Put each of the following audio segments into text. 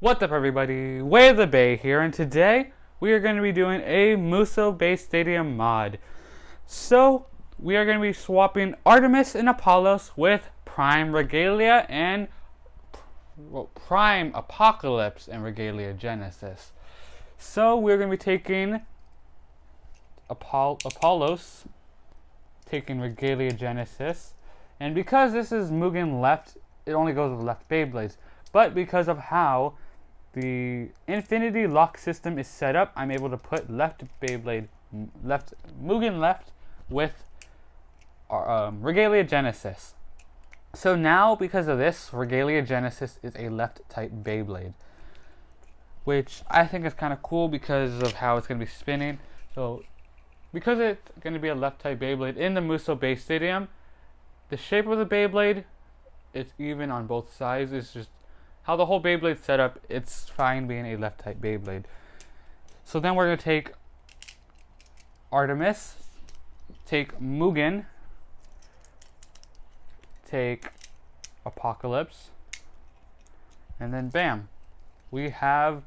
What's up everybody, WayoftheBey here, and today we are going to be doing a Musou Beystadium mod. So, we are going to be swapping Artemis and Apollos with Prime Regalia and Prime Apocalypse and Regalia Genesis. So, we're going to be taking Apollos, taking Regalia Genesis, and because this is Mugen left, it only goes with left Beyblades. But because of how the Infinity Lock system is set up, I'm able to put left Mugen left with Regalia Genesis. So now, because of this, Regalia Genesis is a left type Beyblade, which I think is kind of cool because of how it's going to be spinning. So because it's going to be a left type Beyblade in the Musou Beystadium, the shape of the Beyblade, it's even on both sides. It's just how the whole Beyblade's set up, it's fine being a left type Beyblade. So then we're going to take Artemis, take Mugen, take Apocalypse, and then bam, we have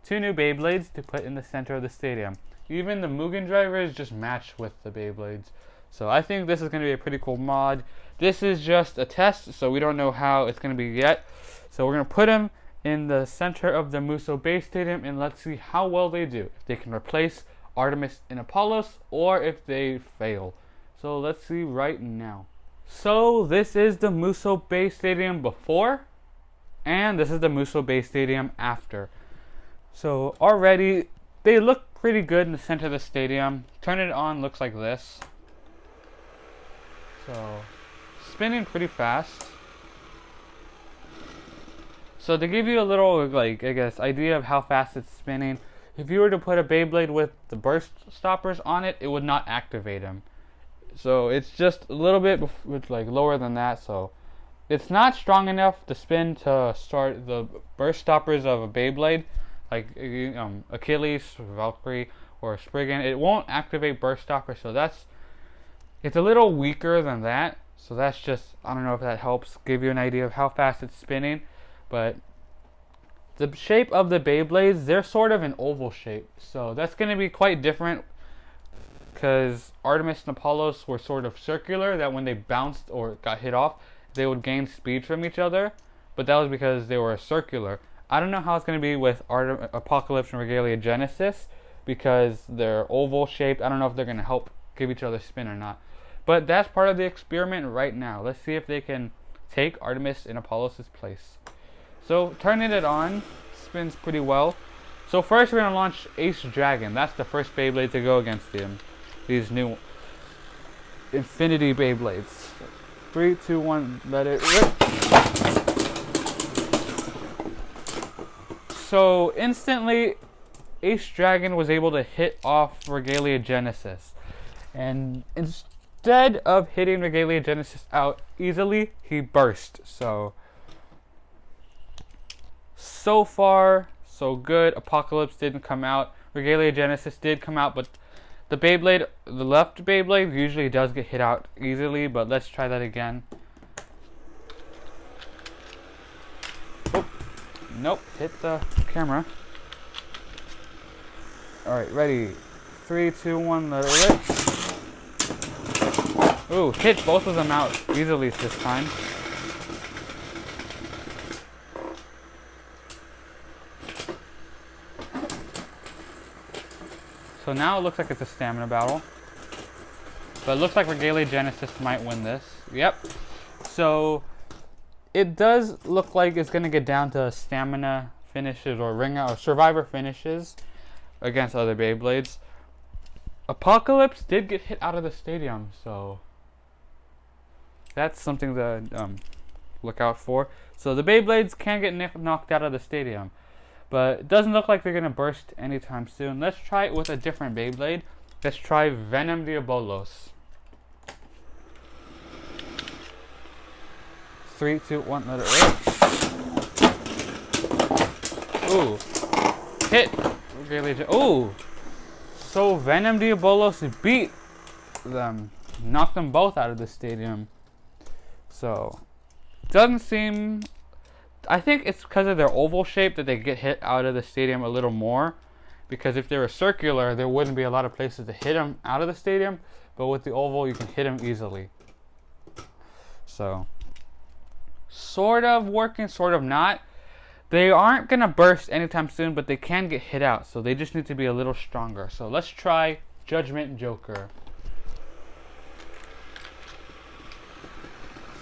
two new Beyblades to put in the center of the stadium. Even the Mugen drivers just match with the Beyblades. So I think this is going to be a pretty cool mod. This is just a test, so we don't know how it's going to be yet. So we're going to put them in the center of the Musou Beystadium, and let's see how well they do. If they can replace Artemis and Apollos, or if they fail. So let's see right now. So this is the Musou Beystadium before, and this is the Musou Beystadium after. So already, they look pretty good in the center of the stadium. Turn it on, looks like this. So, spinning pretty fast. So to give you a little, idea of how fast it's spinning, if you were to put a Beyblade with the burst stoppers on it, it would not activate them. So it's just a little bit lower than that, so it's not strong enough to spin to start the burst stoppers of a Beyblade, like Achilles, Valkyrie, or Spriggan. It won't activate burst stoppers, so it's a little weaker than that. So that's just, I don't know if that helps give you an idea of how fast it's spinning. But the shape of the Beyblades, they're sort of an oval shape. So that's going to be quite different because Artemis and Apollos were sort of circular, that when they bounced or got hit off, they would gain speed from each other. But that was because they were circular. I don't know how it's going to be with Apocalypse and Regalia Genesis because they're oval shaped. I don't know if they're going to help give each other spin or not. But that's part of the experiment right now. Let's see if they can take Artemis in Apollos' place. So turning it on, spins pretty well. So first we're going to launch Ace Dragon. That's the first Beyblade to go against these new Infinity Beyblades. 3, 2, 1, let it rip. So instantly, Ace Dragon was able to hit off Regalia Genesis. And instead of hitting Regalia Genesis out easily, he burst. So far, so good. Apocalypse didn't come out. Regalia Genesis did come out, but the left Beyblade usually does get hit out easily, but let's try that again. Oh, nope, hit the camera. Alright, ready. 3, 2, 1, let it rip. Ooh, hit both of them out easily this time. So now it looks like it's a stamina battle. But it looks like Regalia Genesis might win this. Yep. So it does look like it's going to get down to stamina finishes or ring out or survivor finishes against other Beyblades. Apocalypse did get hit out of the stadium, so that's something to look out for. So the Beyblades can get knocked out of the stadium. But it doesn't look like they're going to burst anytime soon. Let's try it with a different Beyblade. Let's try Venom Diabolos. 3, 2, 1, let it rip. Ooh. Hit. Ooh. So Venom Diabolos beat them. Knocked them both out of the stadium. So, doesn't seem I think it's because of their oval shape that they get hit out of the stadium a little more. Because if they were circular, there wouldn't be a lot of places to hit them out of the stadium. But with the oval, you can hit them easily. So, sort of working, sort of not. They aren't going to burst anytime soon, but they can get hit out. So they just need to be a little stronger. So let's try Judgment Joker.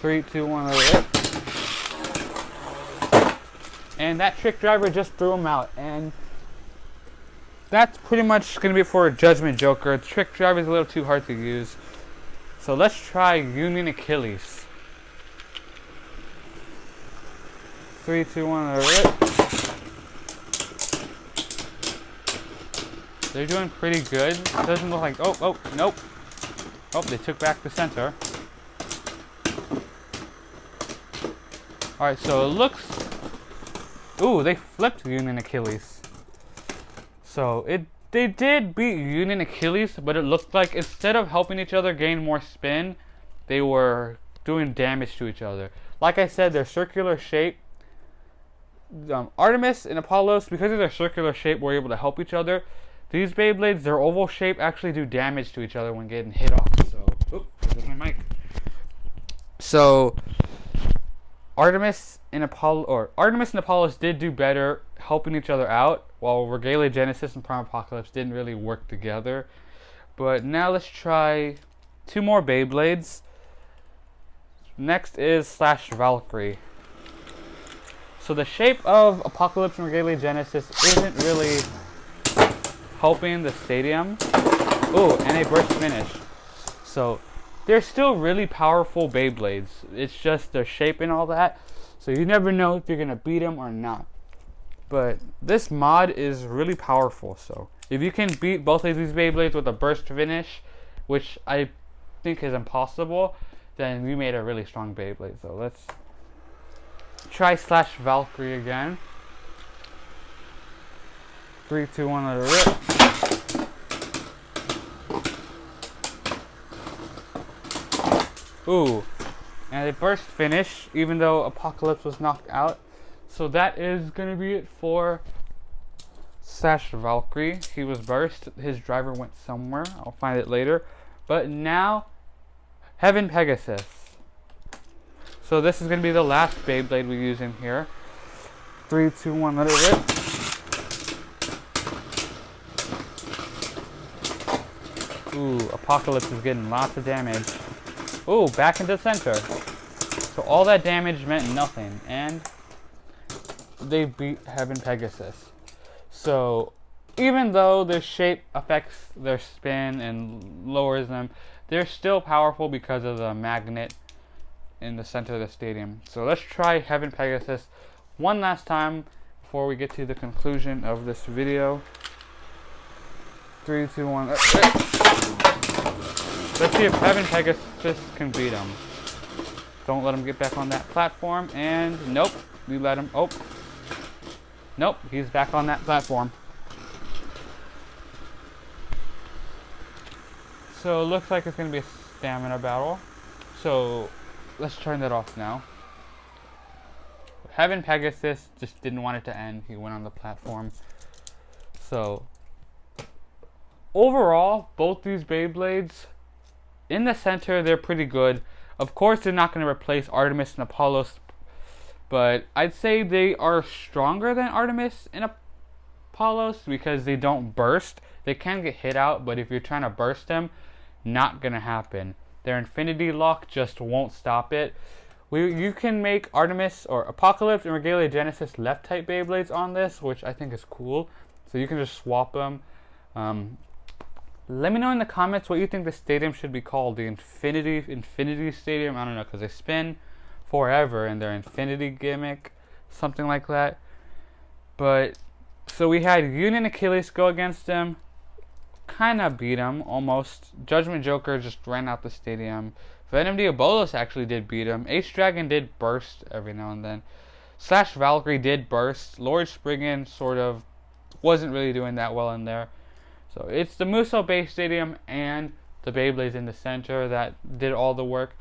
3, 2, 1, let it. And that trick driver just threw him out. And that's pretty much going to be for a Judgment Joker. The trick driver is a little too hard to use. So let's try Union Achilles. 3, 2, 1, let it. They're doing pretty good. It doesn't look like... Oh, nope. Oh, they took back the center. Alright, so it looks... Ooh, they flipped Union Achilles. So, they did beat Union Achilles, but it looked like instead of helping each other gain more spin, they were doing damage to each other. Like I said, their circular shape... Artemis and Apollos, because of their circular shape, were able to help each other. These Beyblades, their oval shape, actually do damage to each other when getting hit off. So, there's my mic. So, Artemis and Apollos did do better helping each other out, while Regalia, Genesis, and Prime Apocalypse didn't really work together. But now let's try 2 more Beyblades. Next is Slash Valkyrie. So the shape of Apocalypse and Regalia Genesis isn't really helping the stadium. Ooh, and a burst finish. So they're still really powerful Beyblades. It's just their shape and all that. So you never know if you're going to beat them or not. But this mod is really powerful. So if you can beat both of these Beyblades with a burst finish, which I think is impossible, then you made a really strong Beyblade. So let's try Slash Valkyrie again. 3, 2, 1, let it rip. Ooh, and a burst finish, even though Apocalypse was knocked out. So that is going to be it for Slash Valkyrie. He was burst. His driver went somewhere. I'll find it later. But now, Heaven Pegasus. So this is going to be the last Beyblade we use in here. 3, 2, 1, let it rip. Ooh, Apocalypse is getting lots of damage. Ooh, back into the center. So all that damage meant nothing. And they beat Heaven Pegasus. So even though their shape affects their spin and lowers them, they're still powerful because of the magnet in the center of the stadium. So let's try Heaven Pegasus one last time before we get to the conclusion of this video. 3, 2, 1. Let's see if Heaven Pegasus can beat him. Don't let him get back on that platform. And nope, we let him. Oh, nope, he's back on that platform. So it looks like it's going to be a stamina battle. So let's turn that off now. Heaven Pegasus just didn't want it to end. He went on the platform. So overall, both these Beyblades, in the center, they're pretty good. Of course, they're not going to replace Artemis and Apollos, but I'd say they are stronger than Artemis and Apollos because they don't burst. They can get hit out, but if you're trying to burst them, not going to happen. Their Infinity Lock just won't stop it. You can make Artemis or Apocalypse and Regalia Genesis left type Beyblades on this, which I think is cool. So you can just swap them. Let me know in the comments what you think the stadium should be called. The Infinity Stadium? I don't know, because they spin forever in their Infinity gimmick. Something like that. But, so we had Union Achilles go against them. Kind of beat him, almost. Judgment Joker just ran out the stadium. Venom Diabolus actually did beat him. Ace Dragon did burst every now and then. Slash Valkyrie did burst. Lord Spriggan sort of wasn't really doing that well in there. So it's the Musou Beystadium and the Beyblades in the center that did all the work.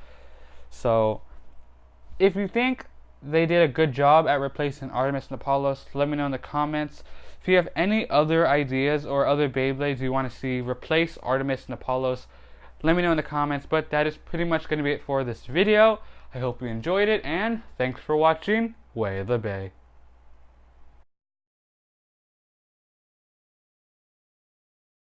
So if you think they did a good job at replacing Artemis and Apollos. Let me know in the comments. If you have any other ideas or other Beyblades you want to see replace Artemis and Apollos, let me know in the comments. But that is pretty much going to be it for this video. I hope you enjoyed it, and thanks for watching Way of the Bey.